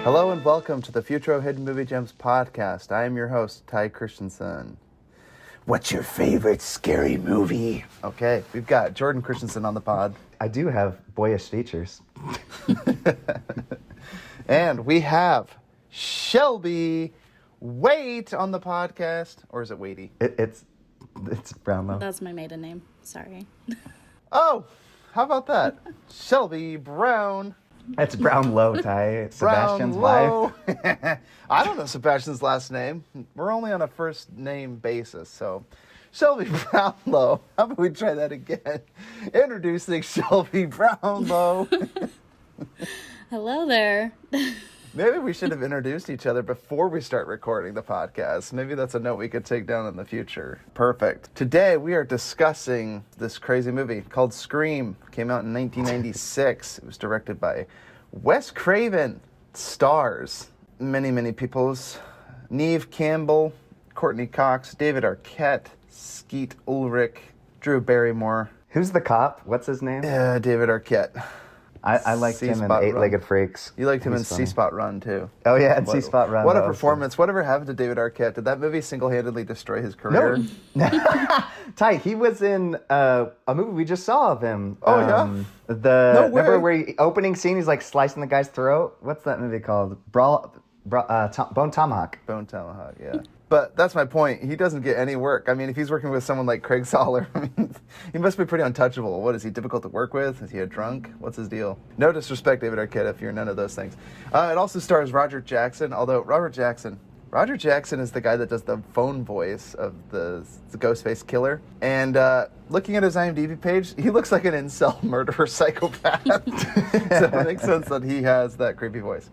Hello and welcome to the Futro Hidden Movie Gems podcast. I am your host, Ty Christensen. What's your favorite scary movie? Okay, we've got Jordan Christensen on the pod. I do have boyish features. And we have Shelby Wait on the podcast. Or is it Waity? It's Brownlow. That's my maiden name. Sorry. Oh, how about that? Shelby Brown. It's Brownlow, Ty. It's Sebastian's Brownlow. wife. I don't know Sebastian's last name. We're only on a first name basis, so Shelby Brownlow. How about we try that again? Introducing Shelby Brownlow. Hello there. Maybe we should have introduced each other before we start recording the podcast. Maybe that's a note we could take down in the future. Perfect. Today we are discussing this crazy movie called Scream. It came out in 1996. It was directed by Wes Craven. Stars many, many peoples. Neve Campbell, Courtney Cox, David Arquette, Skeet Ulrich, Drew Barrymore. Who's the cop? What's his name? David Arquette. I liked him in Eight-Legged Freaks. You liked him in funny. C-Spot Run, too. Oh, yeah, and C-Spot Run. What a performance. Whatever happened to David Arquette? Did that movie single-handedly destroy his career? No. Ty, he was in a movie we just saw of him. Oh, yeah? No way. Remember where opening scene, he's like slicing the guy's throat? What's that movie called? Bone Tomahawk. Bone Tomahawk, yeah. But that's my point. He doesn't get any work. I mean, if he's working with someone like Craig Soller, I mean, he must be pretty untouchable. What, is he difficult to work with? Is he a drunk? What's his deal? No disrespect, David Arquette, if you're none of those things. It also stars Roger Jackson, although Roger Jackson is the guy that does the phone voice of the Ghostface killer. And looking at his IMDb page, he looks like an incel murderer psychopath. So it makes sense that he has that creepy voice.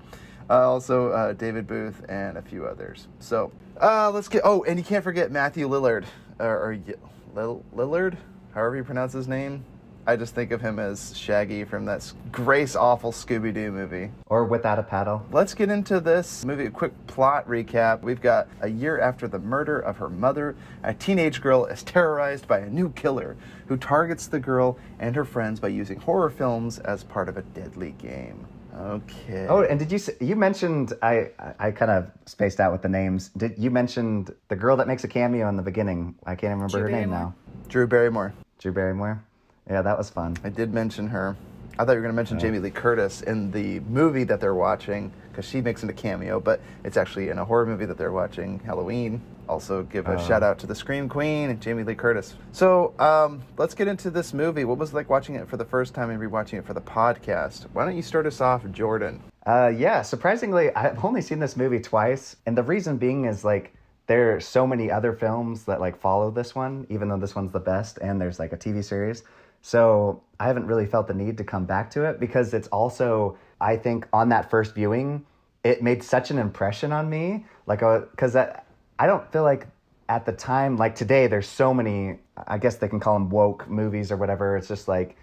Also, David Booth and a few others. So, let's get... Oh, and you can't forget Matthew Lillard. Lillard? However you pronounce his name. I just think of him as Shaggy from that grace-awful Scooby-Doo movie. Or Without a Paddle. Let's get into this movie. A quick plot recap. We've got a year after the murder of her mother, a teenage girl is terrorized by a new killer who targets the girl and her friends by using horror films as part of a deadly game. Okay. Oh, and you mentioned, I kind of spaced out with the names. You mentioned the girl that makes a cameo in the beginning. I can't even remember her name now. Drew Barrymore. Drew Barrymore. Yeah, that was fun. I did mention her. I thought you were going to mention Jamie Lee Curtis in the movie that they're watching, because she makes it a cameo, but it's actually in a horror movie that they're watching, Halloween. Also give a shout out to the Scream Queen and Jamie Lee Curtis. So let's get into this movie. What was it like watching it for the first time and rewatching it for the podcast? Why don't you start us off, Jordan? Yeah, surprisingly, I've only seen this movie twice. And the reason being is like, there are so many other films that like follow this one, even though this one's the best, and there's like a TV series. So I haven't really felt the need to come back to it because it's also, I think on that first viewing, it made such an impression on me. Like, because I don't feel like at the time, like today, there's so many, I guess they can call them woke movies or whatever. It's just like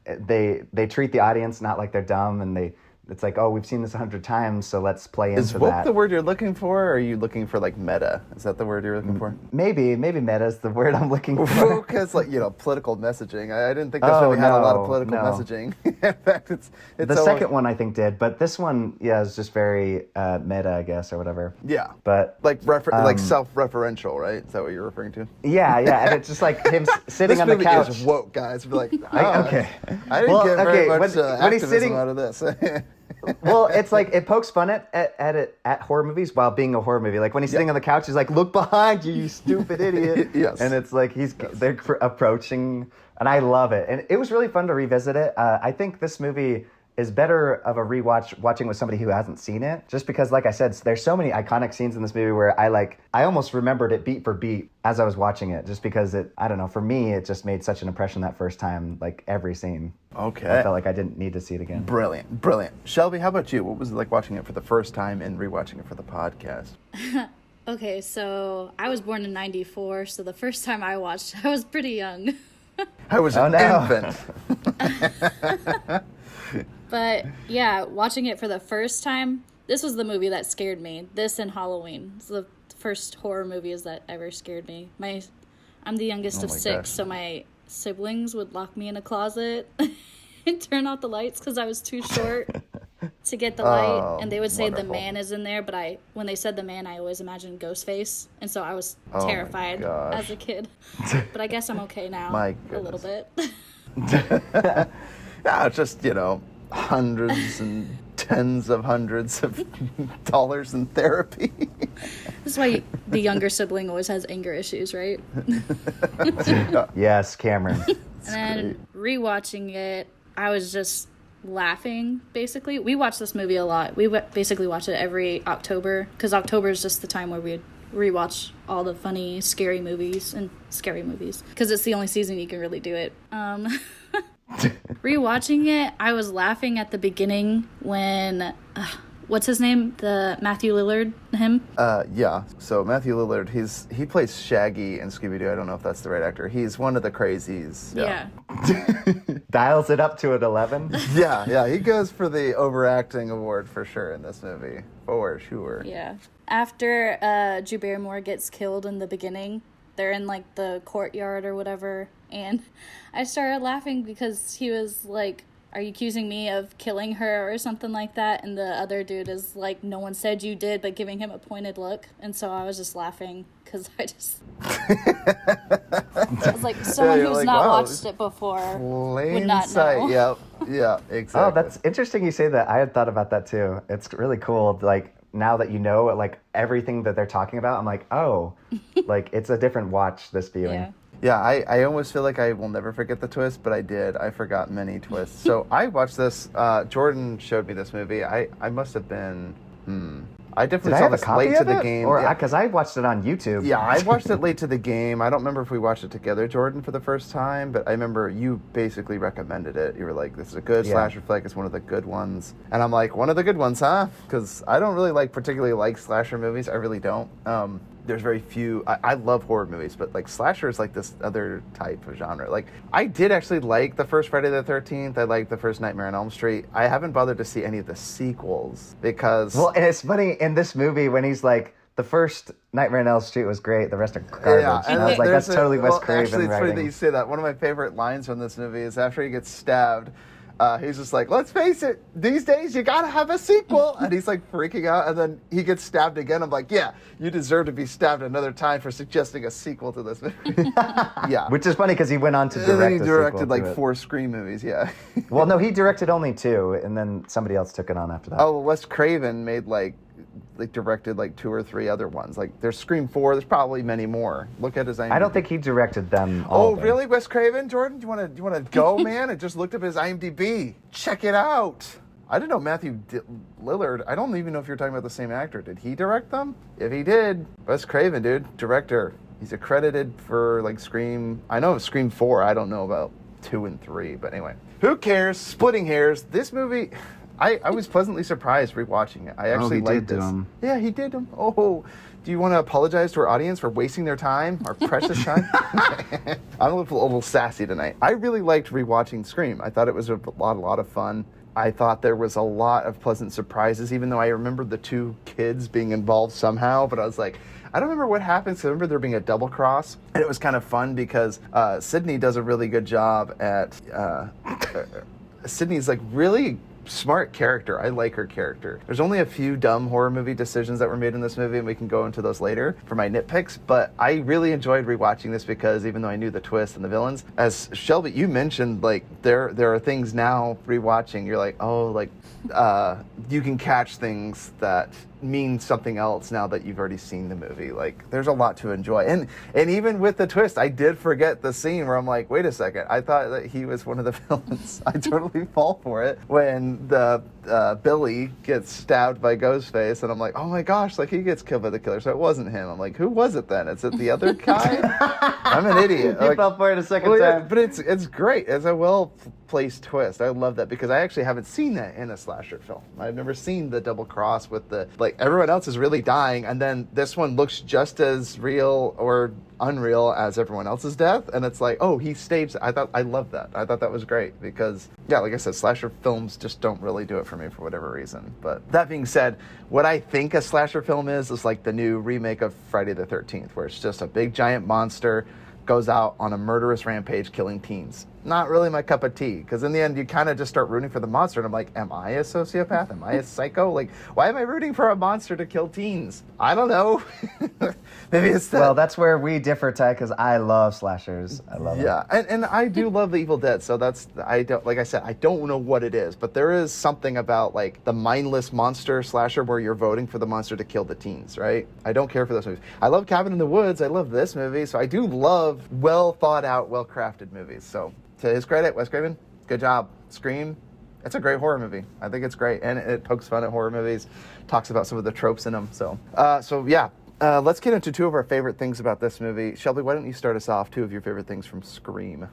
they treat the audience not like they're dumb, and it's like, oh, we've seen this 100 times, so let's play into that. Is woke the word you're looking for, or are you looking for like meta? Is that the word you're looking for? Maybe meta is the word I'm looking for. Woke has like, political messaging. I didn't think this movie had a lot of political messaging. In fact, it's the second one I think did, but this one, yeah, is just very meta, I guess, or whatever. Yeah, but like like self-referential, right? Is that what you're referring to? Yeah, and it's just like him sitting on the couch. This movie is woke, guys. Be like, okay, I didn't get very much activism out of this. Well, it's like it pokes fun at horror movies while being a horror movie. Like when he's sitting on the couch, he's like, "Look behind you, you stupid idiot!" Yes, and it's like they're approaching, and I love it. And it was really fun to revisit it. I think this movie is better of a rewatch watching with somebody who hasn't seen it, just because, like I said, there's so many iconic scenes in this movie where I almost remembered it beat for beat as I was watching it, just because I don't know, for me, it just made such an impression that first time, like every scene. Okay. I felt like I didn't need to see it again. Brilliant. Shelby, how about you? What was it like watching it for the first time and rewatching it for the podcast? Okay, so I was born in 94, so the first time I watched, I was pretty young. I was an infant. But yeah, watching it for the first time, this was the movie that scared me. This and Halloween. It's the first horror movies that ever scared me. I'm the youngest of six, so my siblings would lock me in a closet and turn out the lights because I was too short to get the light, and they would say the man is in there, but when they said the man, I always imagined Ghostface, and so I was terrified as a kid. But I guess I'm okay now, a little bit. Yeah, it's just, hundreds and tens of hundreds of dollars in therapy. This is why the younger sibling always has anger issues, right? Yes, Cameron. And then rewatching it, I was just laughing, basically. We watch this movie a lot. We basically watch it every October, because October is just the time where we rewatch all the funny, scary movies, because it's the only season you can really do it. Rewatching it, I was laughing at the beginning when... what's his name? The Matthew Lillard, him? Yeah. So Matthew Lillard, he plays Shaggy in Scooby-Doo. I don't know if that's the right actor. He's one of the crazies. Yeah. Dials it up to an 11. Yeah. He goes for the overacting award for sure in this movie. For sure. Yeah. After Drew Barrymore gets killed in the beginning, they're in like the courtyard or whatever, and I started laughing because he was like, "Are you accusing me of killing her?" or something like that, and the other dude is like, "No one said you did," but giving him a pointed look, and so I was just laughing because I was like, someone who's not watched it before would not know. Yep. Yeah, exactly. Oh, that's interesting you say that. I had thought about that too. It's really cool. Like, now that you know, like, everything that they're talking about, I'm like, oh, like, it's a different watch this viewing. Yeah, I almost feel like I will never forget the twist, but I did. I forgot many twists. So I watched this. Jordan showed me this movie. I must have been... I definitely saw this late to the game. Because I watched it on YouTube. Yeah, I watched it late to the game. I don't remember if we watched it together, Jordan, for the first time, but I remember you basically recommended it. You were like, this is a good slasher flick. It's one of the good ones. And I'm like, one of the good ones, huh? Because I don't really particularly like slasher movies. I really don't. There's very few. I love horror movies, but like slasher is like this other type of genre. Like, I did actually like the first Friday the 13th. I liked the first Nightmare on Elm Street. I haven't bothered to see any of the sequels because... Well, and it's funny in this movie when he's like, the first Nightmare on Elm Street was great, the rest are garbage. Yeah, and I was like, that's totally Wes Craven actually, it's writing. funny that you say that. One of my favorite lines from this movie is after he gets stabbed, he's just like, let's face it, these days you gotta have a sequel. And he's like freaking out, and then he gets stabbed again. I'm like, yeah, you deserve to be stabbed another time for suggesting a sequel to this movie. Yeah. Which is funny because he went on to direct and then he directed like 4 Scream movies, yeah. Well, no, he directed only 2, and then somebody else took it on after that. Oh, well, Wes Craven made directed 2 or 3 other ones. Like, there's Scream 4. There's probably many more. Look at his IMDb. I don't think he directed them all. Oh, really, Wes Craven? Jordan, do you want to go, man? I just looked up his IMDb. Check it out. I didn't know Matthew Lillard. I don't even know if you're talking about the same actor. Did he direct them? If he did, Wes Craven, dude, director. He's accredited for Scream. I know of Scream 4. I don't know about 2 and 3, but anyway. Who cares? Splitting hairs. This movie... I was pleasantly surprised rewatching it. I actually liked this. Yeah, he did them. Oh, do you want to apologize to our audience for wasting their time, our precious time? I'm a little sassy tonight. I really liked rewatching Scream. I thought it was a lot of fun. I thought there was a lot of pleasant surprises, even though I remember the 2 kids being involved somehow. But I was like, I don't remember what happened. So I remember there being a double cross. And it was kind of fun because Sydney does a really good job at... Sydney's really... smart character. I like her character. There's only a few dumb horror movie decisions that were made in this movie, and we can go into those later for my nitpicks, but I really enjoyed rewatching this because even though I knew the twist and the villains, as Shelby, you mentioned, there are things now rewatching, you're like, oh, you can catch things that mean something else now that you've already seen the movie. There's a lot to enjoy. And even with the twist, I did forget the scene where I'm like, wait a second, I thought that he was one of the villains. I totally fall for it when the Billy gets stabbed by Ghostface, and I'm like, oh my gosh, he gets killed by the killer, so it wasn't him. I'm like, who was it then? Is it the other guy? I'm an idiot. You fell for it a second time. But it's great. It's a well-placed twist. I love that because I actually haven't seen that in a slasher film. I've never seen the double cross with the, everyone else is really dying, and then this one looks just as real or unreal as everyone else's death, and it's like, oh, he staged it. I love that. I thought that was great because, yeah, like I said, slasher films just don't really do it for me for whatever reason. But that being said, what I think a slasher film is the new remake of Friday the 13th, where it's just a big giant monster goes out on a murderous rampage killing teens. Not really my cup of tea, because in the end you kind of just start rooting for the monster, and I'm like, am I a sociopath? Am I a psycho? Like, why am I rooting for a monster to kill teens? I don't know. Maybe it's that. Well, that's where we differ, Ty, because I love slashers. I love it. Yeah, and I do love the Evil Dead, so I don't know what it is, but there is something about like the mindless monster slasher where you're voting for the monster to kill the teens, right? I don't care for those movies. I love Cabin in the Woods. I love this movie, so I do love well thought out, well crafted movies. So to his credit, Wes Craven, good job. Scream, it's a great horror movie. I think it's great, and it pokes fun at horror movies, talks about some of the tropes in them. So yeah. Let's get into two of our favorite things about this movie. Shelby, why don't you start us off? Two of your favorite things from Scream.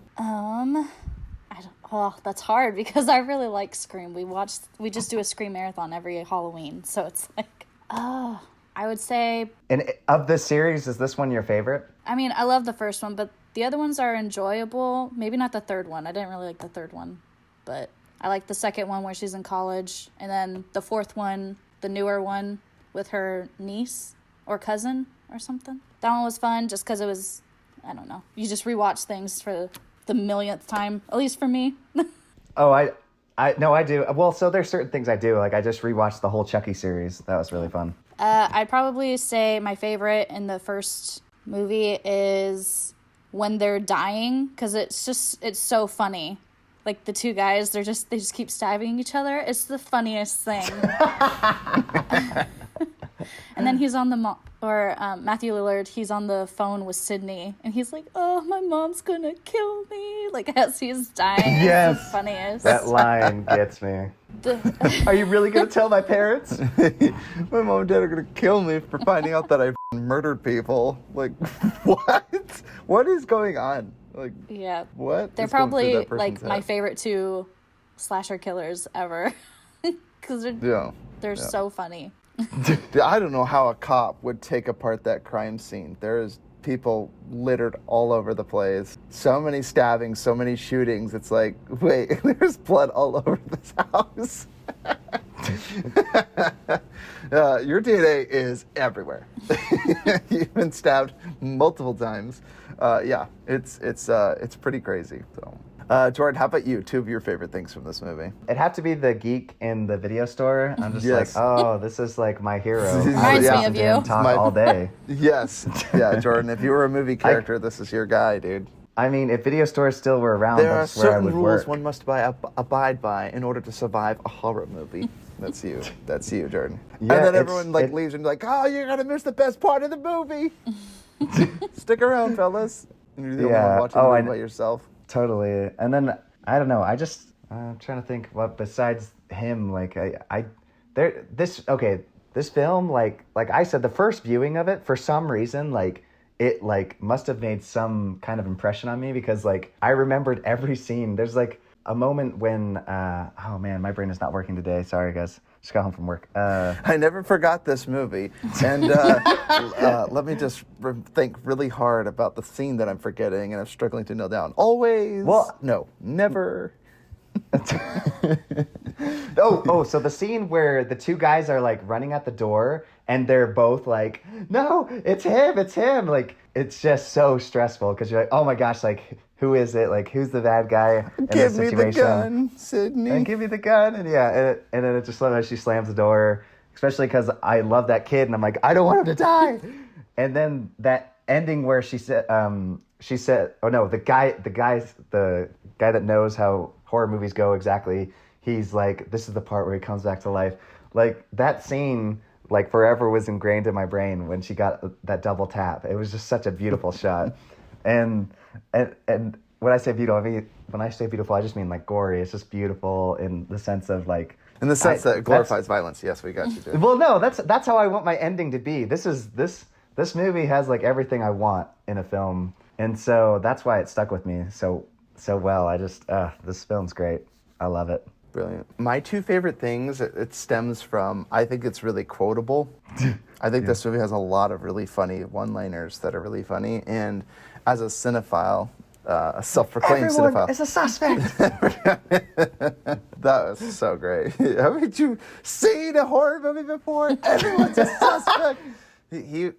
That's hard because I really like Scream. We just do a Scream marathon every Halloween, so it's like, I would say. And of this series, is this one your favorite? I mean, I love the first one, but the other ones are enjoyable. Maybe not the third one. I didn't really like the third one, but I like the second one where she's in college, and then the fourth one, the newer one with her niece or cousin or something. That one was fun just because it was, I don't know. You just rewatch things for the millionth time, at least for me. Oh, I do. Well, so there's certain things I do. Like I just rewatched the whole Chucky series. That was really fun. I'd probably say my favorite in the first movie is when they're dying, because it's so funny. Like the two guys, they just keep stabbing each other. It's the funniest thing. And then he's on Matthew Lillard, he's on the phone with Sydney, and he's like, "Oh, my mom's gonna kill me!" Like as he's dying. Yes, it's the funniest. That line gets me. Are you really gonna tell my parents? My mom and dad are gonna kill me for finding out that I murdered people. Like, what? What is going on? Like, yeah, what? They're probably like my favorite two slasher killers ever, because they're so funny. Dude, I don't know how a cop would take apart that crime scene. There's people littered all over the place. So many stabbings, so many shootings. It's like, wait, there's blood all over this house. Your DNA is everywhere. You've been stabbed multiple times. Yeah, it's pretty crazy. So. Jordan, how about you? Two of your favorite things from this movie. It'd have to be the geek in the video store. I'm just like, oh, this is like my hero. Reminds me of you. Talk all day. Yes. Yeah, Jordan, if you were a movie character, this is your guy, dude. I mean, if video stores still were around, there that's are where I certain would rules work. one must abide by in order to survive a horror movie. That's you. That's you, Jordan. Yeah, and then everyone leaves and like, oh, you're gonna miss the best part of the movie. Stick around, fellas. And you're the only one watching the movie by yourself. Totally. And then I don't know. I'm trying to think what besides him. Like this film, like I said, the first viewing of it, for some reason, like it like must have made some kind of impression on me, because like I remembered every scene. There's like a moment when oh man, my brain is not working today. Sorry guys. Just got home from work. I never forgot this movie, and let me just think really hard about the scene that I'm forgetting and I'm struggling to nail down. Always. Well, no, never. So the scene where the two guys are like running at the door and they're both like, no, it's him. Like, it's just so stressful because you're like, oh my gosh, like, who is it? Like, who's the bad guy in this situation? Give me the gun, Sydney. And give me the gun. And yeah, and then it just like she slams the door, especially because I love that kid and I'm like, I don't want him to die. And then that ending where she said, oh no, the guy that knows how horror movies go exactly, he's like, this is the part where he comes back to life. Like, that scene, like, forever was ingrained in my brain when she got that double tap. It was just such a beautiful shot. And when I say beautiful, I just mean like gory. It's just beautiful in the sense of like, in the sense that it glorifies violence. Yes, we got you, dude. Well, no, that's how I want my ending to be. This movie has like everything I want in a film, and so that's why it stuck with me so well. I just this film's great. I love it. Brilliant. My two favorite things, it stems from, I think it's really quotable. I think this movie has a lot of really funny one-liners that are really funny, and as a cinephile, a self-proclaimed cinephile. Everyone is a suspect. That was so great. Haven't you seen a horror movie before? Everyone's a suspect. He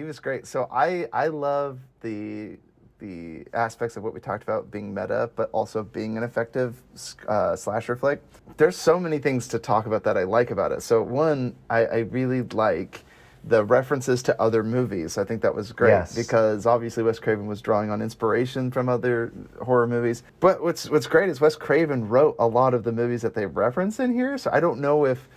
was great. So I love the the aspects of what we talked about being meta, but also being an effective slasher flick. There's so many things to talk about that I like about it. So one, I really like the references to other movies. I think that was great because obviously Wes Craven was drawing on inspiration from other horror movies. But what's great is Wes Craven wrote a lot of the movies that they reference in here. So I don't know if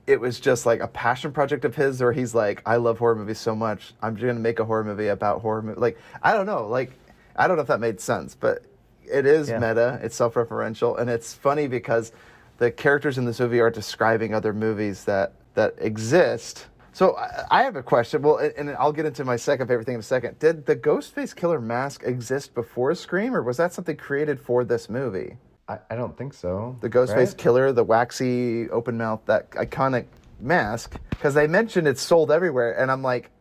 it was just like a passion project of his, or he's like, I love horror movies so much, I'm just gonna make a horror movie about horror movie. Like, I don't know. Like, I don't know if that made sense, but it is meta. It's self-referential, and it's funny because the characters in this movie are describing other movies that exist. So I have a question. Well, and I'll get into my second favorite thing in a second. Did the Ghostface killer mask exist before Scream, or was that something created for this movie? I don't think so. The Ghostface killer, the waxy open mouth, that iconic mask. Because they mentioned it's sold everywhere, and I'm like,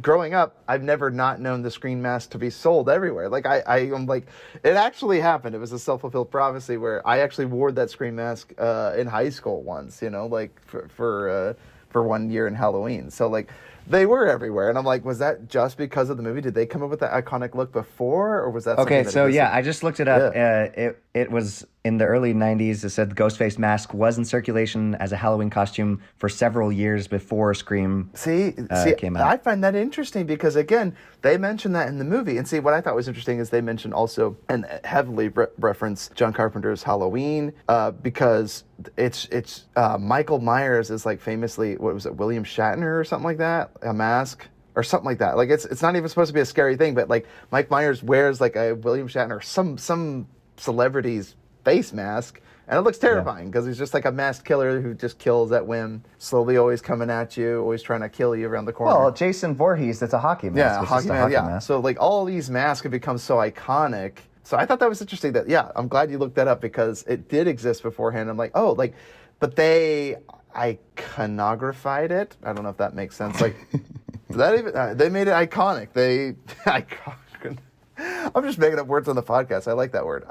growing up, I've never not known the Scream mask to be sold everywhere. Like I'm like, it actually happened. It was a self-fulfilled prophecy where I actually wore that Scream mask in high school once. You know, like for 1 year in Halloween. So like they were everywhere. And I'm like, was that just because of the movie? Did they come up with that iconic look before, or was that okay? So I just looked it up. Yeah. It was in the early 90s. It said the Ghostface mask was in circulation as a Halloween costume for several years before Scream came out. I find that interesting because, again, they mentioned that in the movie. And see, what I thought was interesting is they mentioned also and heavily reference John Carpenter's Halloween because it's Michael Myers is like famously, what was it, William Shatner or something like that? A mask? Or something like that. Like it's not even supposed to be a scary thing, but like Mike Myers wears like a William Shatner, some celebrity's face mask, and it looks terrifying because he's just like a masked killer who just kills at whim, slowly always coming at you, always trying to kill you around the corner. Well, Jason Voorhees, it's a hockey mask. Yeah, hockey mask. So like all these masks have become so iconic. So I thought that was interesting that, I'm glad you looked that up because it did exist beforehand. I'm like, but they iconographied it. I don't know if that makes sense. Like, that even they made it iconic. I'm just making up words on the podcast. I like that word.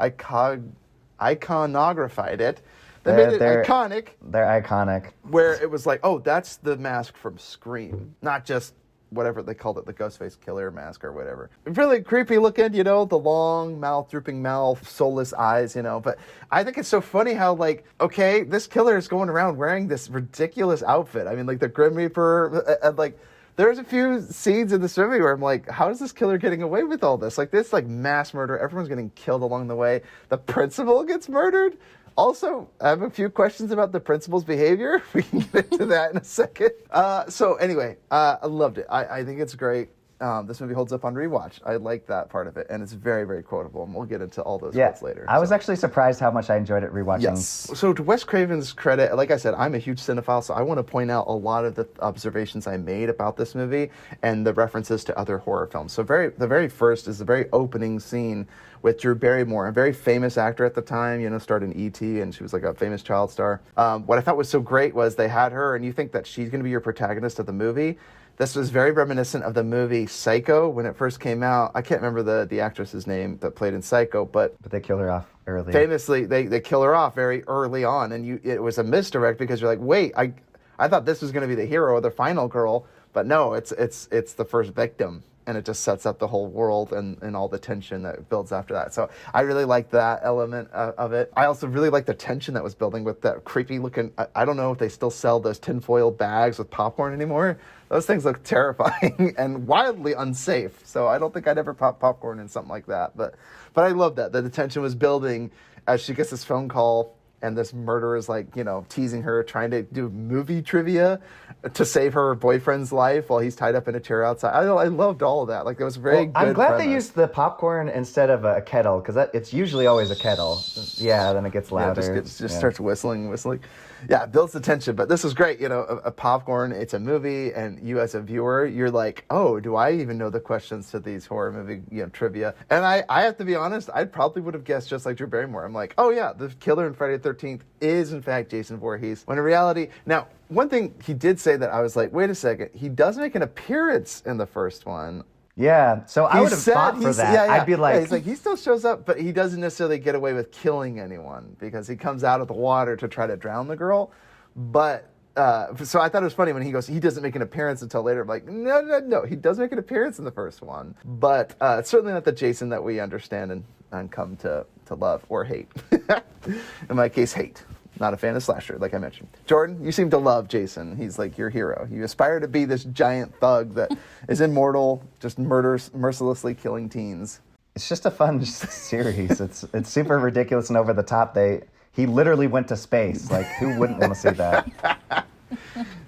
Iconographied it. They made it iconic. They're iconic. Where it was like, that's the mask from Scream, not just whatever they called it, the Ghostface killer mask or whatever. Really creepy looking, the long mouth, drooping mouth, soulless eyes, But I think it's so funny how, like, okay, this killer is going around wearing this ridiculous outfit. I mean, like the Grim Reaper, and like, there's a few scenes in this movie where I'm like, how is this killer getting away with all this? Like, this, like, mass murder. Everyone's getting killed along the way. The principal gets murdered. Also, I have a few questions about the principal's behavior. We can get into that in a second. So anyway, I loved it. I think it's great. This movie holds up on rewatch. I like that part of it, and it's very, very quotable, and we'll get into all those quotes later. I was actually surprised how much I enjoyed it rewatching. Yes. So to Wes Craven's credit, like I said, I'm a huge cinephile, so I want to point out a lot of the observations I made about this movie and the references to other horror films. So the very first is the very opening scene with Drew Barrymore, a very famous actor at the time, starred in E.T., and she was like a famous child star. What I thought was so great was they had her, and you think that she's going to be your protagonist of the movie. This was very reminiscent of the movie Psycho when it first came out. I can't remember the actress's name that played in Psycho, but they kill her off early. Famously, they kill her off very early on, and it was a misdirect because you're like, wait, I thought this was going to be the hero or the final girl, but no, it's the first victim. And it just sets up the whole world and all the tension that builds after that. So I really like that element of it. I also really like the tension that was building with that creepy looking, I don't know if they still sell those tinfoil bags with popcorn anymore. Those things look terrifying and wildly unsafe. So I don't think I'd ever pop popcorn in something like that. But I love that the tension was building as she gets this phone call. And this murderer is like, teasing her, trying to do movie trivia to save her boyfriend's life while he's tied up in a chair outside. I loved all of that. Like, it was very good. I'm glad they used the popcorn instead of a kettle, because it's usually always a kettle. Yeah, then it gets louder. Yeah, just starts whistling. Yeah, it builds the tension. But this was great. A popcorn, it's a movie, and you as a viewer, you're like, oh, do I even know the questions to these horror movie trivia? And I have to be honest, I probably would have guessed just like Drew Barrymore. I'm like, oh yeah, the killer in Friday the 13th is in fact Jason Voorhees. When in reality, now, one thing he did say that I was like, wait a second, he does make an appearance in the first one. Yeah, so I would have fought for that. Yeah. I'd be like... Yeah, he's like, he still shows up, but he doesn't necessarily get away with killing anyone because he comes out of the water to try to drown the girl. But So I thought it was funny when he goes, he doesn't make an appearance until later. I'm like, no. He does make an appearance in the first one. But it's certainly not the Jason that we understand and come to love or hate. In my case, hate. Not a fan of slasher, like I mentioned. Jordan, you seem to love Jason. He's like your hero. You aspire to be this giant thug that is immortal, just murders, mercilessly killing teens. It's just a fun series. It's super ridiculous and over the top. He literally went to space. Like, who wouldn't want to see that?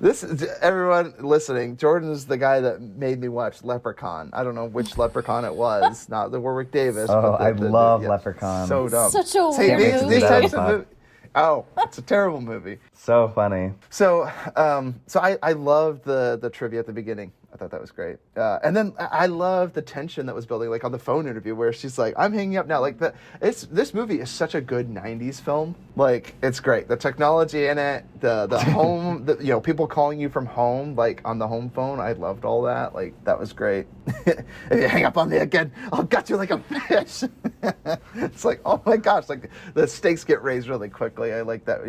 This is, everyone listening, Jordan is the guy that made me watch Leprechaun. I don't know which Leprechaun it was, not the Warwick Davis. Oh, but I love Leprechaun. So dumb. Such a weird these movie. types of movies. Oh, it's a terrible movie. So funny. So I loved the trivia at the beginning. I thought that was great. And then I loved the tension that was building, like on the phone interview where she's like, I'm hanging up now. Like, this movie is such a good 90s film. Like, it's great. The technology in it, the home, people calling you from home, like on the home phone. I loved all that. Like, that was great. If you hang up on me again, I'll gut you like a fish. It's like, oh my gosh, like the stakes get raised really quickly. I like that,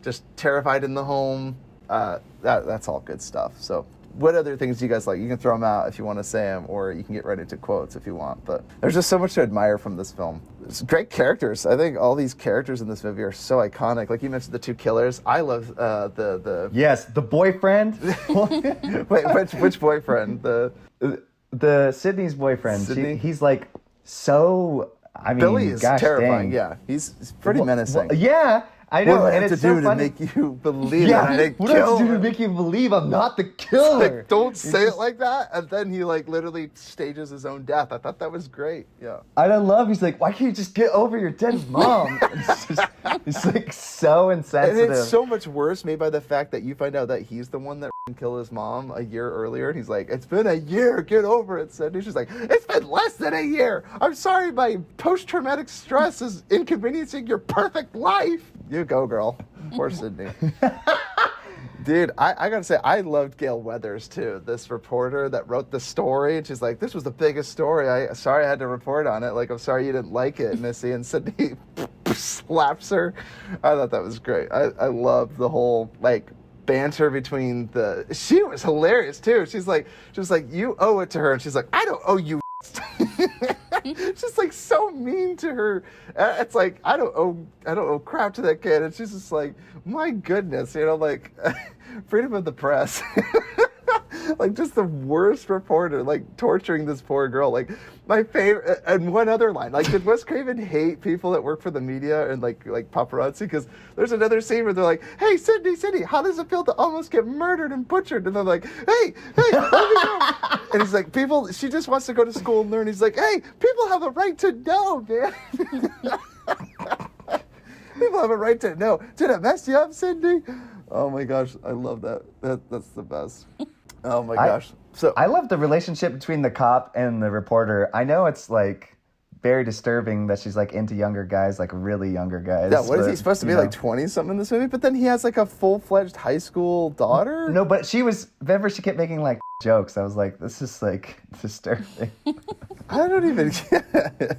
just terrified in the home. That's all good stuff. So what other things do you guys like? You can throw them out if you want to say them, or you can get right into quotes if you want. But there's just so much to admire from this film. It's great characters. I think all these characters in this movie are so iconic. Like you mentioned, the two killers. I love the Yes, the boyfriend. Wait, which boyfriend? The Sydney's boyfriend. Sydney? He's like so. I mean, Billy is gosh, terrifying. dang. Yeah, he's pretty menacing. Yeah, I know. What do I and have to it's so do to funny. make you believe that I didn't what do I have kill to do to him? make you believe I'm not the killer? Like, don't say it like that. And then he like literally stages his own death. I thought that was great. Yeah. I love. He's like, why can't you just get over your dead mom? It's like so insensitive. And it's so much worse made by the fact that you find out that he's the one that killed his mom a year earlier. And he's like, it's been a year. Get over it, Sydney. She's like, it's been less than a year. I'm sorry my post-traumatic stress is inconveniencing your perfect life. You go, girl. Poor Sydney. Dude, I gotta say, I loved Gail Weathers, too. This reporter that wrote the story. And she's like, this was the biggest story. Sorry I had to report on it. Like, I'm sorry you didn't like it, Missy. And Sydney slaps her. I thought that was great. I loved the whole, like, banter between she was hilarious, too. She was like, you owe it to her. And she's like, I don't owe you. Just like so mean to her. It's like I don't owe crap to that kid, and she's just like, my goodness, like freedom of the press. Like just the worst reporter, like torturing this poor girl. Like my favorite, and one other line, like did Wes Craven hate people that work for the media and like paparazzi? Because there's another scene where they're like, hey, Sydney, how does it feel to almost get murdered and butchered? And they're like, hey, let me know. And he's like, she just wants to go to school and learn. He's like, hey, people have a right to know, man. People have a right to know. Did it mess you up, Sydney? Oh my gosh, I love that. That's the best. Oh my gosh. So I love the relationship between the cop and the reporter. I know it's like very disturbing that she's like into younger guys, like really younger guys. yeah, what is he supposed to be, like 20-something in this movie? But then he has like a full-fledged high school daughter? No, but remember she kept making like jokes. I was like, this is like disturbing. I don't even get it.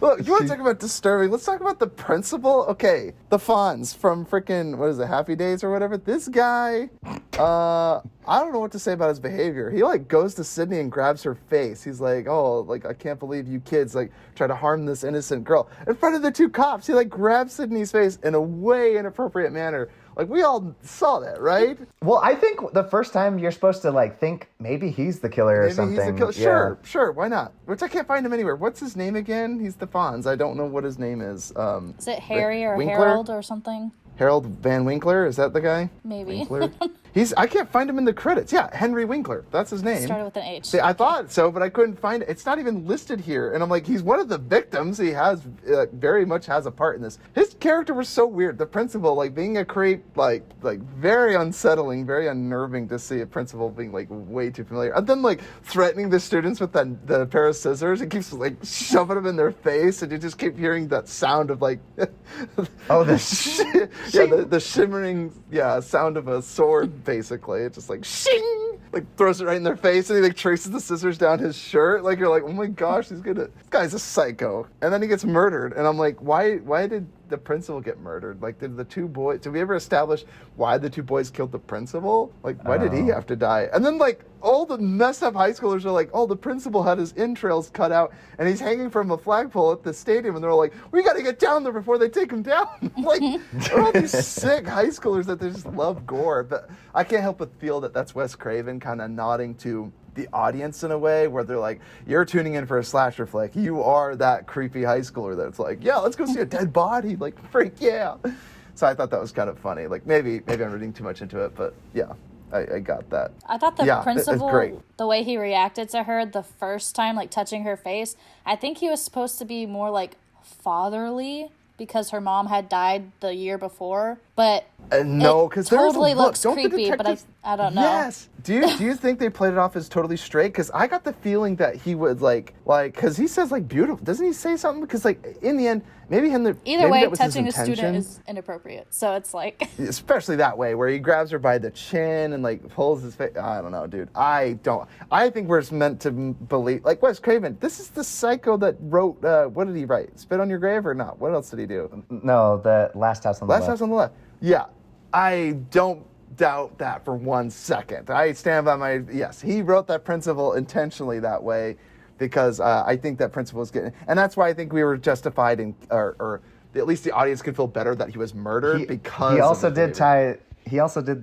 Look, you want to talk about disturbing? Let's talk about the principal. Okay, the Fonz from freaking, what is it, Happy Days or whatever? This guy, I don't know what to say about his behavior. He like goes to Sydney and grabs her face. He's like, oh, like I can't believe you kids like try to harm this innocent girl. In front of the two cops, he like grabs Sydney's face in a way inappropriate manner. Like, we all saw that, right? Well, I think the first time you're supposed to, like, think maybe he's the killer or something. Maybe he's the killer. Sure, why not? Which I can't find him anywhere. What's his name again? He's the Fonz. I don't know what his name is. Is it Harry or Winkler? Harold or something? Harold Van Winkler? Is that the guy? Maybe. Winkler? I can't find him in the credits. Yeah, Henry Winkler. That's his name. Started with an H. See, I thought so, but I couldn't find it. It's not even listed here. And I'm like, he's one of the victims. He has very much has a part in this. His character was so weird. The principal, like being a creep, like very unsettling, very unnerving to see a principal being like way too familiar. And then like threatening the students with the pair of scissors. It keeps like shoving them in their face, and you just keep hearing that sound of like the shimmering sound of a sword. Basically, it's just like shing, like throws it right in their face, and he like traces the scissors down his shirt. Like you're like, oh my gosh, this guy's a psycho. And then he gets murdered, and I'm like, why did the principal get murdered? Like, did we ever establish why the two boys killed the principal? Like, why did he have to die? And then, like, all the messed up high schoolers are like, oh, the principal had his entrails cut out and he's hanging from a flagpole at the stadium. And they're all like, we got to get down there before they take him down. Like, they're all these sick high schoolers that they just love gore. But I can't help but feel that that's Wes Craven kind of nodding to the audience in a way where they're like, you're tuning in for a slasher flick. You are that creepy high schooler that's like, yeah, let's go see a dead body. Like, freak, yeah. So I thought that was kind of funny. Like, maybe I'm reading too much into it, but yeah. I got that. I thought the principal, the way he reacted to her the first time, like touching her face, I think he was supposed to be more like fatherly because her mom had died the year before. But no, because totally looks creepy. But I don't know. Yes. Do you think they played it off as totally straight? Because I got the feeling that he would like because he says like beautiful. Doesn't he say something? Because like in the end, either way, touching a student is inappropriate. So it's like especially that way where he grabs her by the chin and like pulls his face. I don't know, dude. I think we're meant to believe like Wes Craven. This is the psycho that wrote. What did he write? Spit on Your Grave or not? What else did he do? No, the Last House on the Left. Last House on the Left. Yeah, I don't doubt that for 1 second. I stand by my yes. He wrote that principal intentionally that way. Because I think that principal is getting, and that's why I think we were justified in, or at least the audience could feel better that he was murdered because he also did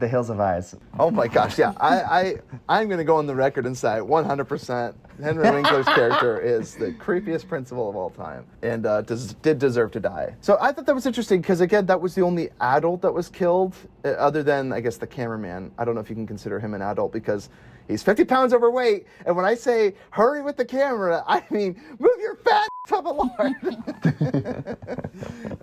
The Hills of Eyes. Oh my gosh, yeah, I'm gonna go on the record and say 100% Henry Winkler's character is the creepiest principal of all time, and did deserve to die. So I thought that was interesting because again, that was the only adult that was killed, other than I guess the cameraman. I don't know if you can consider him an adult because he's 50 pounds overweight, and when I say hurry with the camera, I mean move your fat up a lot. I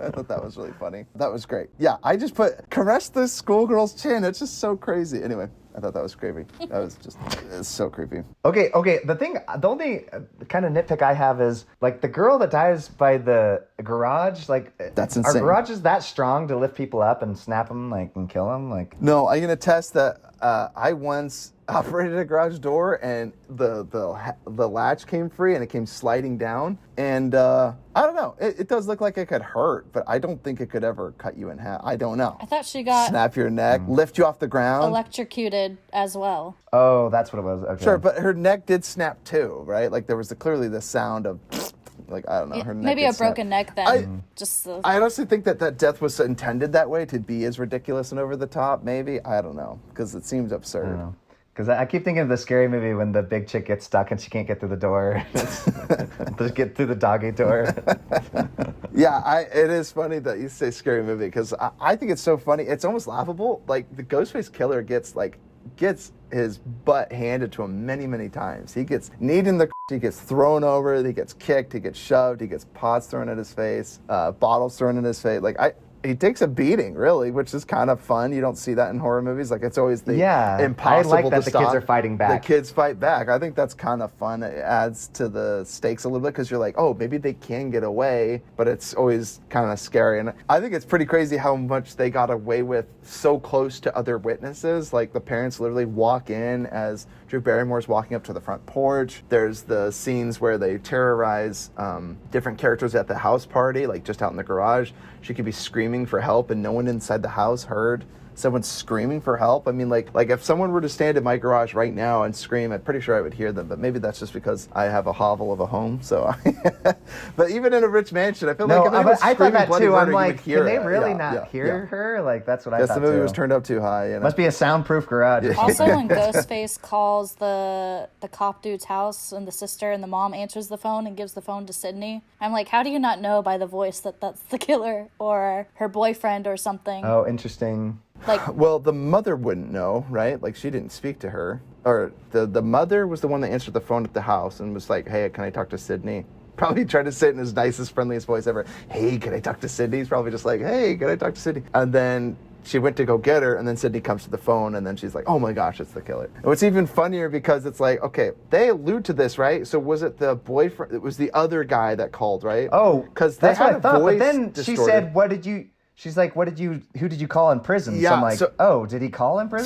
thought that was really funny. That was great. Yeah, I just put caress the schoolgirl's chin. It's just so crazy. Anyway, I thought that was creepy. It's so creepy. Okay. The only kind of nitpick I have is like the girl that dies by the garage. Like, that's insane. Are garages that strong to lift people up and snap them like and kill them? Like, no, I can attest that I once operated a garage door and the latch came free and it came sliding down and I don't know, it does look like it could hurt, but I don't think it could ever cut you in half. I don't know. I thought she got snap your neck, lift you off the ground, electrocuted as well. Oh, that's what it was. Okay. Sure, but her neck did snap too, right? Like there was clearly the sound of like, I don't know, her neck. Maybe a broken neck then. I honestly think that death was intended that way to be as ridiculous and over the top, maybe. I don't know, because it seems absurd. Because I keep thinking of the scary movie when the big chick gets stuck and she can't get through the door. Just get through the doggy door. Yeah, it is funny that you say scary movie because I think it's so funny. It's almost laughable. Like the Ghostface killer gets his butt handed to him many, many times. He gets kneed in the he gets thrown over, he gets kicked, he gets shoved, he gets pots thrown at his face, bottles thrown in his face. Like he takes a beating, really, which is kind of fun. You don't see that in horror movies. Like, it's always the impossible I like that to the stop. kids are fighting back. The kids fight back. I think that's kind of fun. It adds to the stakes a little bit because you're like, oh, maybe they can get away, but it's always kind of scary. And I think it's pretty crazy how much they got away with so close to other witnesses. Like, the parents literally walk in as Drew Barrymore's walking up to the front porch. There's the scenes where they terrorize different characters at the house party, like just out in the garage. She could be screaming for help and no one inside the house heard someone screaming for help. I mean, like if someone were to stand in my garage right now and scream, I'm pretty sure I would hear them, but maybe that's just because I have a hovel of a home. So, but even in a rich mansion, I feel like if I thought that too. I'm murder, like, can they really not hear her? Like, that's what I thought. Guess the movie was turned up too high. You know? Must be a soundproof garage. Also, when Ghostface calls the cop dude's house and the sister and the mom answers the phone and gives the phone to Sydney, I'm like, how do you not know by the voice that that's the killer or her boyfriend or something? Oh, interesting. Like, well, the mother wouldn't know, right? Like, she didn't speak to her. Or the mother was the one that answered the phone at the house and was like, hey, can I talk to Sydney? Probably tried to say it in his nicest, friendliest voice ever. Hey, can I talk to Sydney? He's probably just like, hey, can I talk to Sydney? And then she went to go get her, and then Sydney comes to the phone, and then she's like, oh my gosh, it's the killer. And what's even funnier because it's like, okay, they allude to this, right? So was it the boyfriend? It was the other guy that called, right? Oh, because they that's had what I thought. voice But then distorted. she said, what did you... she's like, who did you call in prison? Yeah, So I'm like, did he call in prison?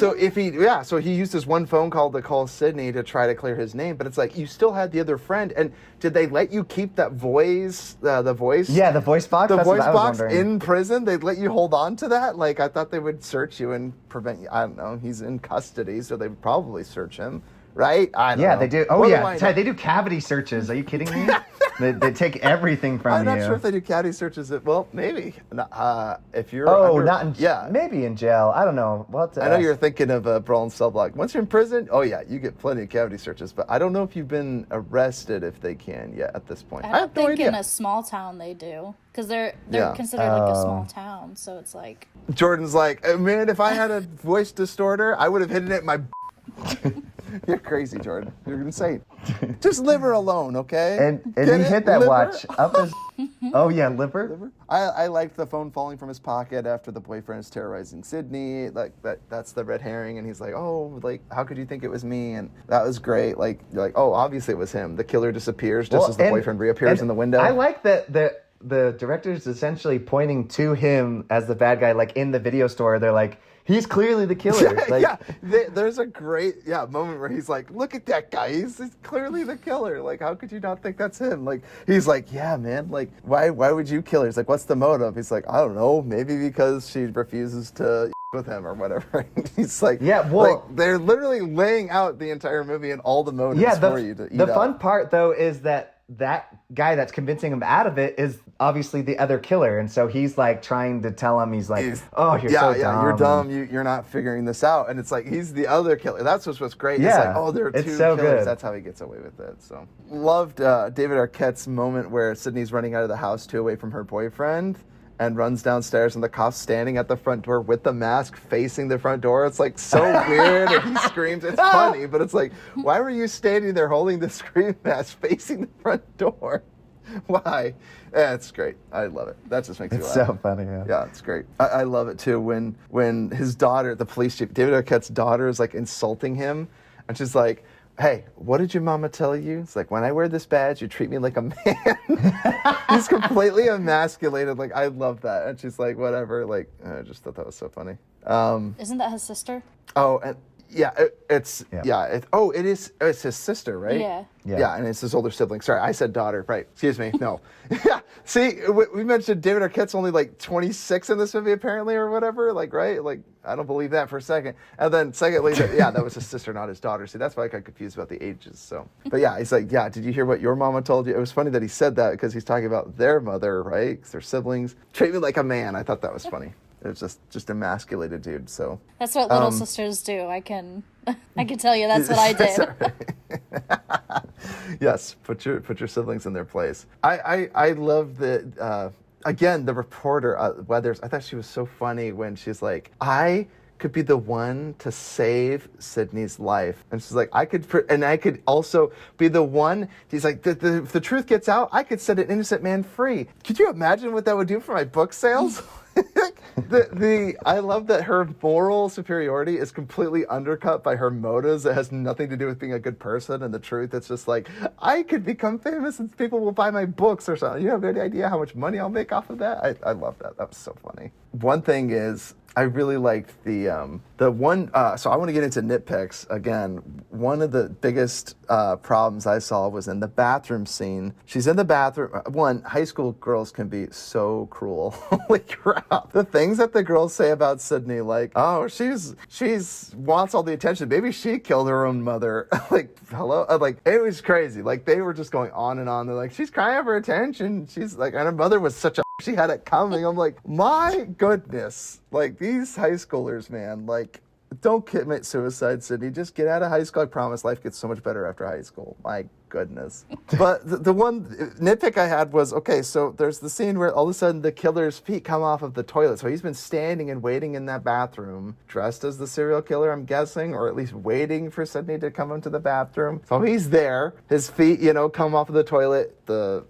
So he used his one phone call to call Sydney to try to clear his name, but it's like, you still had the other friend, and did they let you keep that voice, the voice? Yeah, the voice box? The That's voice what I was box wondering. in prison? They'd let you hold on to that? Like, I thought they would search you and prevent you. I don't know. He's in custody, so they would probably search him. Right? I don't know. Yeah, they do. Oh, What do yeah. I Ty, know? they do cavity searches. Are you kidding me? they take everything from you. I'm not sure if they do cavity searches. Well, maybe. If you're maybe in jail. I don't know. I know you're thinking of a brawl and cell block. Once you're in prison, you get plenty of cavity searches. But I don't know if you've been arrested if they can yet at this point. I have no think idea. in a small town they do, because they're considered like a small town, so it's like. Jordan's like, man, if I had a voice distorter, I would have hidden it in my. You're crazy, Jordan. You're insane. Just live her alone, okay? And he hit that liver? watch up his. Oh yeah, liver. I liked the phone falling from his pocket after the boyfriend is terrorizing Sydney. Like that's the red herring, and he's like, oh, like how could you think it was me? And that was great. Like you're like, oh, obviously it was him. The killer disappears just as the boyfriend reappears in the window. I like that the director's essentially pointing to him as the bad guy. Like in the video store, they're like, he's clearly the killer. There's a great moment where he's like, look at that guy. He's clearly the killer. Like, how could you not think that's him? Like, he's like, yeah, man. Like, why would you kill her? He's like, what's the motive? He's like, I don't know. Maybe because she refuses to with him or whatever. He's like, they're literally laying out the entire movie and all the motives for you to eat The up. fun part, though, is that guy that's convincing him out of it is obviously the other killer, and so he's like trying to tell him, you're so dumb. You're dumb. You're not figuring this out, and it's like he's the other killer. That's what's great. Yeah, it's like, there are two so killers. Good. That's how he gets away with it. So loved David Arquette's moment where Sydney's running out of the house away from her boyfriend. And runs downstairs, and the cop's standing at the front door with the mask facing the front door. It's like so weird, and he screams. It's funny, but it's like, why were you standing there holding the scream mask facing the front door? Why? It's great. I love it. That just makes me laugh. It's so funny. Yeah, it's great. I love it too when his daughter, the police chief, David Arquette's daughter, is like insulting him, and she's like, hey, what did your mama tell you? It's like, when I wear this badge, you treat me like a man. He's completely emasculated. Like, I love that. And she's like, whatever. Like, I just thought that was so funny. Isn't that his sister? Oh, and it's his sister, right? Yeah, and it's his older sibling. Sorry, I said daughter. Right. Excuse me. No. Yeah. See, we mentioned David Arquette's only like 26 in this movie, apparently, or whatever. Like, right? Like, I don't believe that for a second. And then secondly, that was his sister, not his daughter. See, that's why I got confused about the ages. So, but yeah, he's like, did you hear what your mama told you? It was funny that he said that because he's talking about their mother, right? Because they're siblings. Treat me like a man. I thought that was funny. It was just emasculated dude. So that's what little sisters do. I can tell you that's what I did. Yes, put your siblings in their place. I love the again the reporter Weathers. I thought she was so funny when she's like, I could be the one to save Sydney's life, and she's like, I could also be the one. He's like, if the truth gets out, I could set an innocent man free. Could you imagine what that would do for my book sales? I love that her moral superiority is completely undercut by her motives. It has nothing to do with being a good person and the truth. It's just like, I could become famous and people will buy my books or something. You have any idea how much money I'll make off of that? I love that. That was so funny. One thing is, I really liked the one. So I want to get into nitpicks again. One of the biggest problems I saw was in the bathroom scene. She's in the bathroom. One, high school girls can be so cruel. Holy crap! The things that the girls say about Sydney, like, oh, she's wants all the attention. Maybe she killed her own mother. Like, hello, like it was crazy. Like they were just going on and on. They're like, she's crying for attention. She's like, and her mother was such a. She had it coming. I'm like, my goodness. Like, these high schoolers, man, like, don't commit suicide, Sydney. Just get out of high school. I promise life gets so much better after high school. My goodness. But the one nitpick I had was, okay, so there's the scene where all of a sudden the killer's feet come off of the toilet. So he's been standing and waiting in that bathroom, dressed as the serial killer, I'm guessing, or at least waiting for Sydney to come into the bathroom. So he's there. His feet, come off of the toilet. The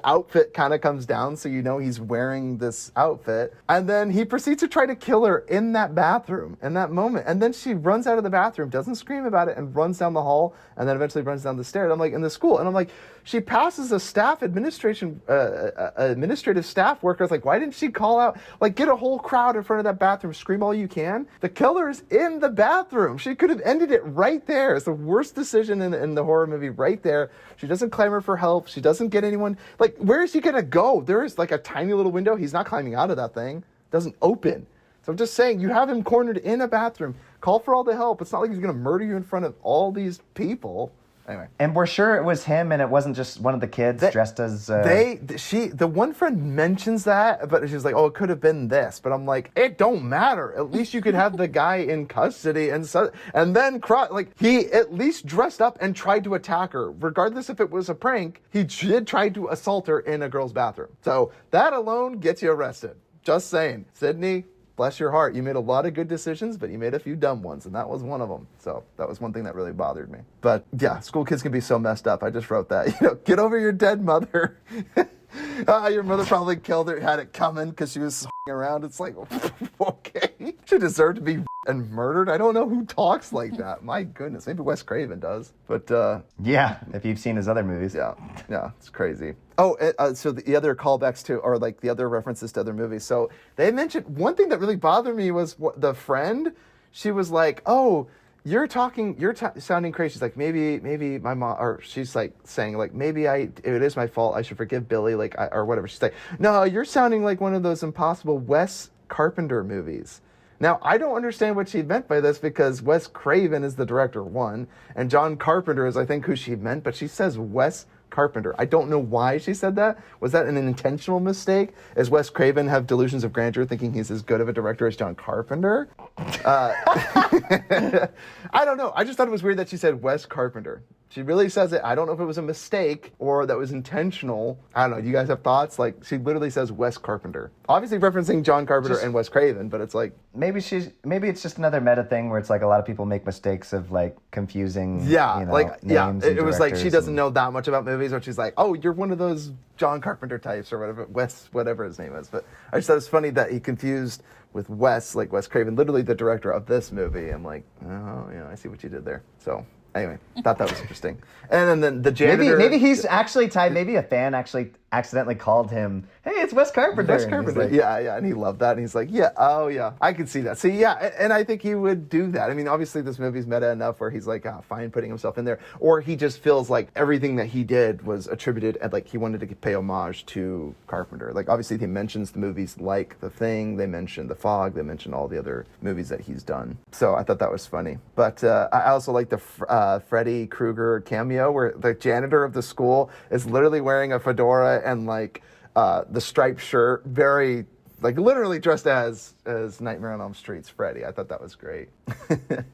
outfit kind of comes down, so he's wearing this outfit. And then he proceeds to try to kill her in that bathroom, in that moment. And then she runs out of the bathroom, doesn't scream about it, and runs down the hall, and then eventually runs down the stairs. I'm like, in the school. And I'm like, she passes a staff administrative staff worker. Like, why didn't she call out, like, get a whole crowd in front of that bathroom, scream all you can? The killer's in the bathroom. She could have ended it right there. It's the worst decision in the horror movie right there. She doesn't clamor for help. She doesn't get anyone. Like, where is he going to go? There is, like, a tiny little window. He's not climbing out of that thing. It doesn't open. So I'm just saying, you have him cornered in a bathroom. Call for all the help. It's not like he's going to murder you in front of all these people. Anyway. And we're sure it was him, and it wasn't just one of the kids dressed as... The one friend mentions that, but she's like, oh, it could have been this. But I'm like, it don't matter. At least you could have the guy in custody and then like, he at least dressed up and tried to attack her. Regardless if it was a prank, he did try to assault her in a girl's bathroom. So that alone gets you arrested. Just saying. Sydney, bless your heart. You made a lot of good decisions, but you made a few dumb ones, and that was one of them. So that was one thing that really bothered me. But yeah, school kids can be so messed up. I just wrote that. You know, get over your dead mother. Your mother probably killed her, had it coming because she was around. It's like, okay. She deserved to be and murdered. I don't know who talks like that. My goodness. Maybe Wes Craven does. But yeah, if you've seen his other movies. Yeah, it's crazy. Oh, so the other callbacks to, or like the other references to other movies. So they mentioned, one thing that really bothered me was the friend. She was like, oh, you're sounding crazy. She's like, maybe my mom, or she's like saying like, maybe it is my fault. I should forgive Billy, like, or whatever. She's like, no, you're sounding like one of those impossible Wes Carpenter movies. Now, I don't understand what she meant by this because Wes Craven is the director, one, and John Carpenter is, I think, who she meant, but she says Wes Carpenter. I don't know why she said that. Was that an intentional mistake? Does Wes Craven have delusions of grandeur, thinking he's as good of a director as John Carpenter? I don't know. I just thought it was weird that she said Wes Carpenter. She really says it. I don't know if it was a mistake or that was intentional. I don't know. Do you guys have thoughts? Like, she literally says Wes Carpenter. Obviously referencing John Carpenter and Wes Craven, but it's like... Maybe it's just another meta thing where it's like a lot of people make mistakes of like confusing names and it was like she doesn't and... know that much about movies, or she's like, oh, you're one of those John Carpenter types or whatever, Wes, whatever his name is. But I just thought it was funny that he confused with Wes, like Wes Craven, literally the director of this movie. I'm like, oh, yeah, I see what you did there. So... Anyway, thought that was interesting. And then the janitor... Maybe he's actually tied. Maybe a fan actually accidentally called him, hey, it's Wes Carpenter. Wes Carpenter. Like, yeah. And he loved that. And he's like, yeah, oh, yeah. I could see that. See, yeah. And I think he would do that. I mean, obviously, this movie's meta enough where he's like, fine putting himself in there. Or he just feels like everything that he did was attributed, and like he wanted to pay homage to Carpenter. Like, obviously, he mentions the movies like The Thing. They mentioned The Fog. They mentioned all the other movies that he's done. So I thought that was funny. But I also like the Freddy Krueger cameo where the janitor of the school is literally wearing a fedora and like the striped shirt, very like literally dressed as Nightmare on Elm Street's Freddy. I thought that was great.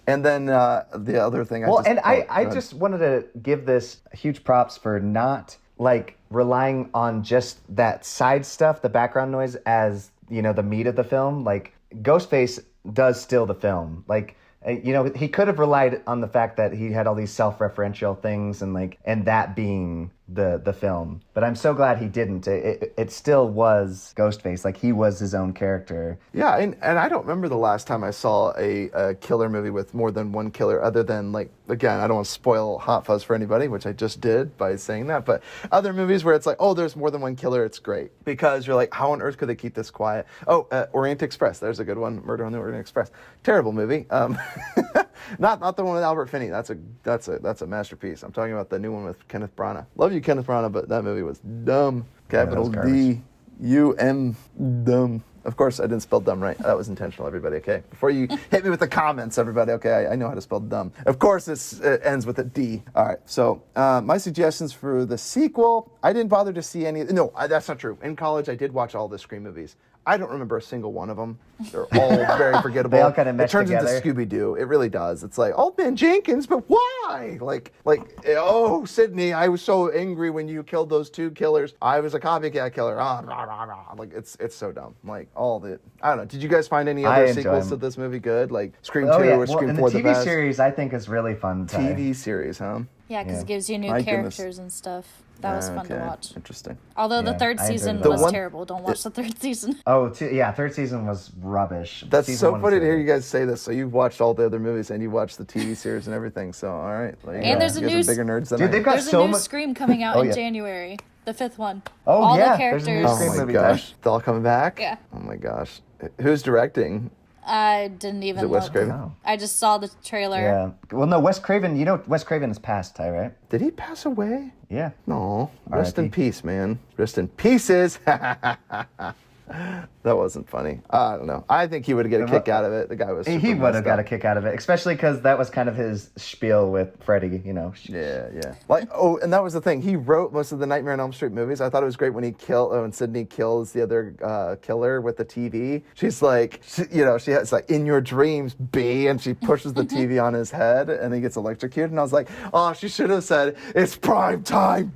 And then the other thing, I just wanted to give this huge props for not like relying on just that side stuff, the background noise, as you know, the meat of the film. Like Ghostface does steal the film. Like, you know, he could have relied on the fact that he had all these self-referential things and that being the film. But I'm so glad he didn't. It still was Ghostface. Like, he was his own character. Yeah, and I don't remember the last time I saw a killer movie with more than one killer, other than, like, again, I don't want to spoil Hot Fuzz for anybody, which I just did by saying that, but other movies where it's like, oh, there's more than one killer, it's great. Because you're like, how on earth could they keep this quiet? Oh, Orient Express, there's a good one, Murder on the Orient Express. Terrible movie. Not the one with Albert Finney. That's a masterpiece. I'm talking about the new one with Kenneth Branagh. Love you, Kenneth Branagh, but that movie was dumb. Capital D-U-M, dumb. Of course, I didn't spell dumb right. That was intentional, everybody, okay? Before you hit me with the comments, everybody, okay? I know how to spell dumb. Of course, it ends with a D. All right, so my suggestions for the sequel, I didn't bother to see any. No, that's not true. In college, I did watch all the Scream movies. I don't remember a single one of them. They're all very forgettable. They all kind of mesh together. It turns into Scooby-Doo. It really does. It's like, Old Man Jenkins, but why? Like, oh, Sydney, I was so angry when you killed those two killers. I was a copycat killer. Rah, rah, rah. Like, it's so dumb. Like, I don't know. Did you guys find any other sequels to this movie good? Like Scream 2 or Scream 4 the best? The TV series, I think, is really fun. TV series, huh? Yeah, because Yeah. it gives you new My goodness. characters and stuff. That was fun to Okay, watch. Interesting. Although the Yeah, third I enjoyed season that. was The one- terrible. Don't watch the third season. Oh, yeah, third season was rubbish. That's Season so 1 and funny 2 to hear were you guys say this. So you've watched all the other movies and you watched the TV series and everything. So all right, And there's a you guys new are bigger nerds than Dude, I they've am. got There's so a new much. Scream coming out Oh, in yeah. January, the 5th one. Oh, all yeah, the there's a new characters. Oh Scream my movie gosh, they're all coming back. Yeah. Oh my gosh, who's directing? I didn't even Is it Wes look. Craven? Oh. I just saw the trailer. Yeah. Well, no, Wes Craven. You know, Wes Craven is passed, Ty, right? Did he pass away? Yeah. No. Rest in R.I.P. peace, man. Rest in pieces. That wasn't funny. I don't know. I think he would get a kick out of it. The guy was. He super would have messed got a up. kick out of it, especially because that was kind of his spiel with Freddy, you know. Yeah. Like, and that was the thing. He wrote most of the Nightmare on Elm Street movies. I thought it was great when when Sydney kills the other killer with the TV. She's like, she has like, in your dreams, B, and she pushes the TV on his head, and he gets electrocuted. And I was like, oh, she should have said, it's prime time.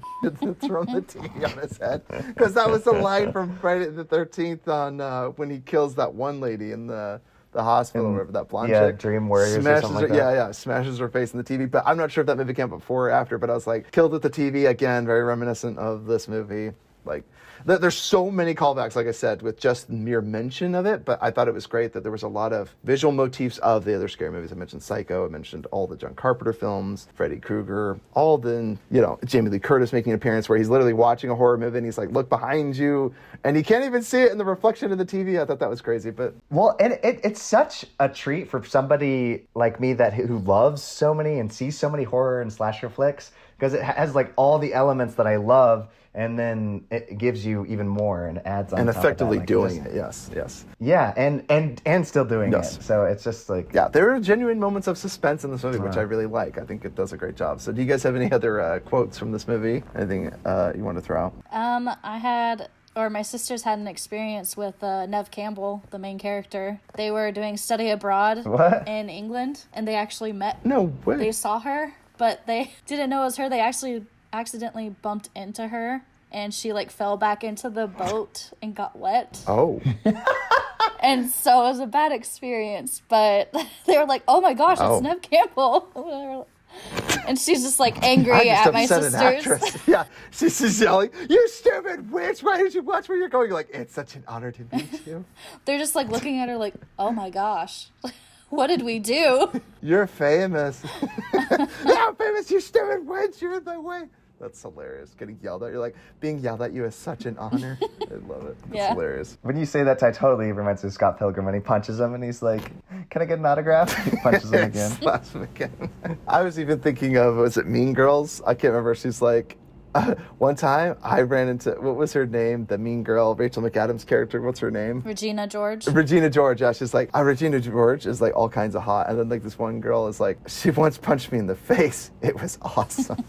Throw the TV on his head, because that was the line from Friday the 13th on when he kills that one lady in the hospital, or whatever, that blonde chick. Dream Warriors or Smashes something like her, that. yeah, smashes her face in the TV. But I'm not sure if that movie came before or after, but I was like, killed with the TV again, very reminiscent of this movie. Like, there's so many callbacks, like I said, with just mere mention of it, but I thought it was great that there was a lot of visual motifs of the other scary movies. I mentioned Psycho, I mentioned all the John Carpenter films, Freddy Krueger, all the, Jamie Lee Curtis making an appearance where he's literally watching a horror movie and he's like, look behind you, and he can't even see it in the reflection of the TV. I thought that was crazy, but... Well, and it's such a treat for somebody like me who loves so many and sees so many horror and slasher flicks, because it has like all the elements that I love, and then it gives you even more and adds on And top of that, effectively like, doing it, yes. Yeah, and still doing Yes. it. So it's just like... Yeah, there are genuine moments of suspense in this movie, which I really like. I think it does a great job. So do you guys have any other quotes from this movie? Anything you want to throw out? My sisters had an experience with Nev Campbell, the main character. They were doing study abroad in England, and they actually met. No way. They saw her, but they didn't know it was her. They actually accidentally bumped into her, and she like fell back into the boat and got wet. Oh. And so it was a bad experience, but they were like, oh my gosh, it's Nev Campbell. And she's just like angry at my sisters. Actress. Yeah, she's yelling, you stupid witch, why did you watch where you're going? You're like, it's such an honor to meet you. They're just like looking at her like, oh my gosh, what did we do? You're famous. Yeah, famous, you stupid witch, you're in the way. That's hilarious. Getting yelled at. You're like, being yelled at you is such an honor. I love it. It's hilarious. When you say that, Ty, totally reminds me of Scott Pilgrim when he punches him and he's like, can I get an autograph? He punches him again. Slaps him again. I was even thinking of, was it Mean Girls? I can't remember. She's like, one time I ran into, what was her name? The mean girl, Rachel McAdams' character. What's her name? Regina George. Regina George. Yeah, she's like, Regina George is like all kinds of hot. And then like this one girl is like, she once punched me in the face. It was awesome.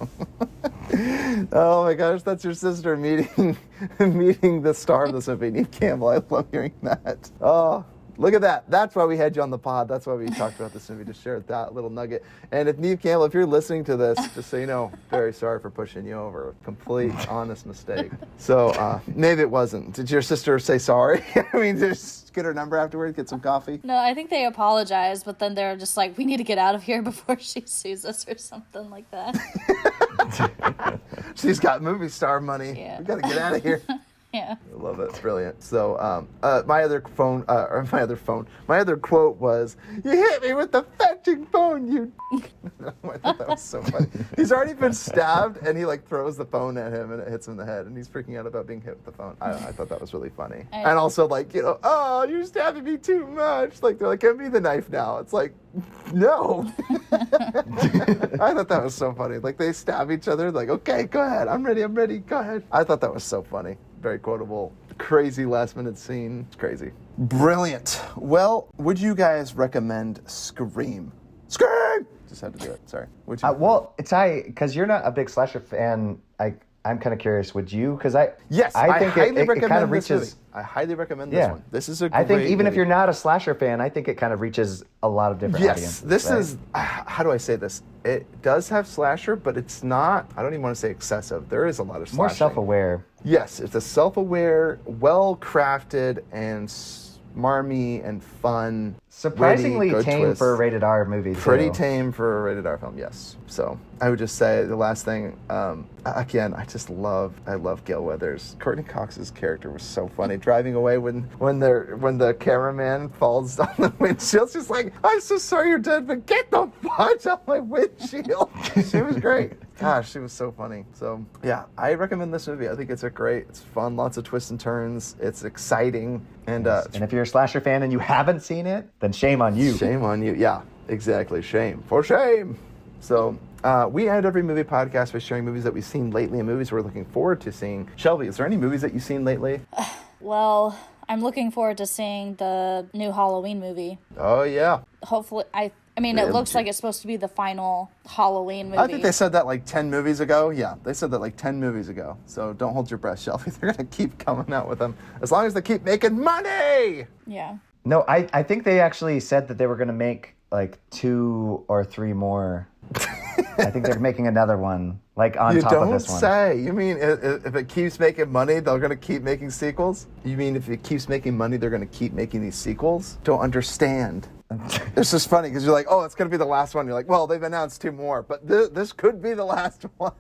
Oh my gosh, that's your sister meeting the star of this movie, Neve Campbell. I love hearing that. Oh, look at that. That's why we had you on the pod. That's why we talked about this movie, to share that little nugget. And if Neve Campbell, if you're listening to this, just so you know, very sorry for pushing you over. Complete, honest mistake. So maybe it wasn't. Did your sister say sorry? I mean, just get her number afterwards, get some coffee? No, I think they apologized, but then they're just like, we need to get out of here before she sues us or something like that. She's got movie star money. Yeah. We got to get out of here. Yeah. I love it. Brilliant. So, my other quote was, "You hit me with the fetching phone, you." I thought that was so funny. He's already been stabbed, and he like throws the phone at him, and it hits him in the head, and he's freaking out about being hit with the phone. I thought that was really funny. And also, like, oh, you're stabbing me too much. Like, they're like, give me the knife now. It's like, no. I thought that was so funny. Like, they stab each other. Like, okay, go ahead. I'm ready. Go ahead. I thought that was so funny. Very quotable, crazy last minute scene. It's crazy. Brilliant. Well, would you guys recommend Scream? Scream! Just had to do it. Sorry. Would you? Well, Ty, because you're not a big slasher fan, I'm kind of curious. Would you? Because I think it kind of reaches. I highly recommend this one. This is a great I think even movie. if you're not a slasher fan, I think it kind of reaches a lot of different audiences. This right? is, how do I say this? It does have slasher, but it's not, I don't even want to say excessive. There is a lot of slashing. More self-aware. Yes, it's a self-aware, well-crafted, and marmy and fun. Surprisingly witty, good tame twist. for a rated R movie, too. Pretty tame for a rated R film, yes. So I would just say the last thing, again, I love Gale Weathers. Courtney Cox's character was so funny. Driving away when the cameraman falls on the windshield, she's like, I'm so sorry you're dead, but get the fudge off my windshield. She was great. Gosh, she was so funny. So yeah, I recommend this movie. I think it's it's fun, lots of twists and turns. It's exciting. And if you're a slasher fan and you haven't seen it, then shame on you. Shame on you. Yeah, exactly. Shame. For shame. So we end every movie podcast by sharing movies that we've seen lately and movies we're looking forward to seeing. Shelby, is there any movies that you've seen lately? Well, I'm looking forward to seeing the new Halloween movie. Oh, yeah. Hopefully, I mean, it looks like it's supposed to be the final Halloween movie. I think they said that like 10 movies ago. Yeah, they said that like 10 movies ago. So don't hold your breath, Shelby. They're going to keep coming out with them as long as they keep making money. Yeah. No, I think they actually said that they were going to make like 2 or 3 more. I think they're making another one, like on top of this one. You don't say. You mean if it keeps making money, they're going to keep making sequels? You mean if it keeps making money, they're going to keep making these sequels? Don't understand. It's just funny because you're like, oh, it's going to be the last one. You're like, well, they've announced 2 more, but this could be the last one.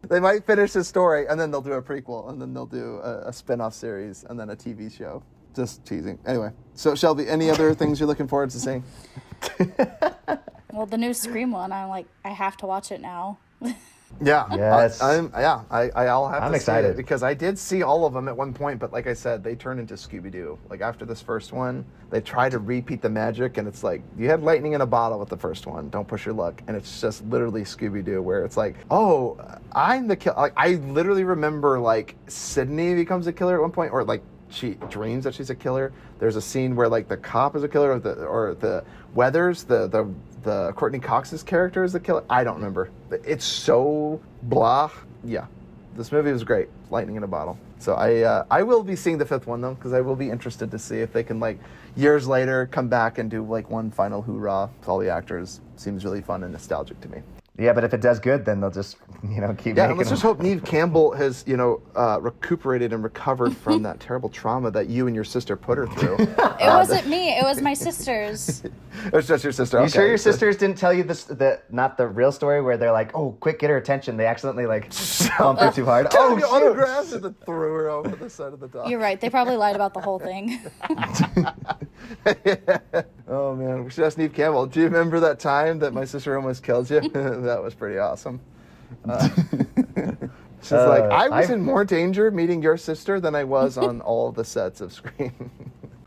They might finish the story, and then they'll do a prequel, and then they'll do a spin-off series, and then a TV show. Just teasing. Anyway, so Shelby, any other things you're looking forward to seeing? Well, the new Scream one, I'm like, I have to watch it now. Yes. I'll have I'm to excited see it because I did see all of them at one point, but like I said, they turned into Scooby-Doo. Like after this first one, they tried to repeat the magic, and it's like you had lightning in a bottle with the first one. Don't push your luck, and it's just literally Scooby-Doo, where it's like, oh, I'm the killer. Like, I literally remember like Sydney becomes a killer at one point, or like she dreams that she's a killer. There's a scene where like the cop is a killer, or the Weathers, the Courtney Cox's character is the killer. I don't remember. It's so blah. Yeah, this movie was great. Lightning in a bottle. So I will be seeing the 5th one though, because I will be interested to see if they can like years later come back and do like one final hoorah with all the actors. Seems really fun and nostalgic to me. Yeah, but if it does good, then they'll just, keep making Yeah, and let's them. just hope Neve Campbell has, recuperated and recovered from that terrible trauma that you and your sister put her through. It wasn't me. It was my sisters. It was just your sister. You Okay. sure your sisters didn't tell you not the real story where they're like, oh, quick, get her attention. They accidentally bumped her too hard. Oh, Oh, autographed and then threw her over the side of the dock. You're right. They probably lied about the whole thing. Oh, man. We should ask Neve Campbell. Do you remember that time that my sister almost killed you? That was pretty awesome. She's like, I was in more danger meeting your sister than I was on all the sets of Scream.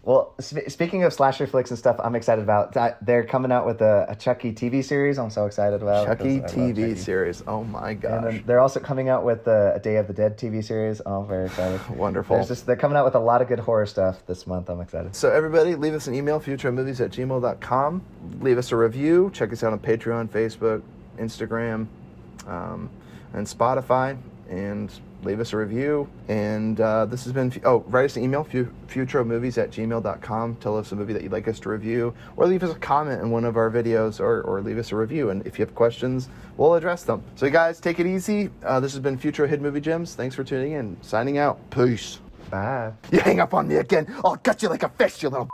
Well, speaking of slasher flicks and stuff, I'm excited about. They're coming out with a Chucky TV series. I'm so excited about. Chucky 'cause I love TV Chucky. series. Oh, my And gosh. then they're also coming out with a Day of the Dead TV series. Oh, I'm very excited. Wonderful. They're coming out with a lot of good horror stuff this month. I'm excited. So everybody, leave us an email, futuremovies@gmail.com. Leave us a review. Check us out on Patreon, Facebook, Instagram, and Spotify. And leave us a review. And this has been... write us an email, futuremovies@gmail.com. Tell us a movie that you'd like us to review. Or leave us a comment in one of our videos. Or leave us a review. And if you have questions, we'll address them. So you guys, take it easy. This has been Futuro Hidden Movie Gems. Thanks for tuning in. Signing out. Peace. Bye. You hang up on me again, I'll gut you like a fish, you little...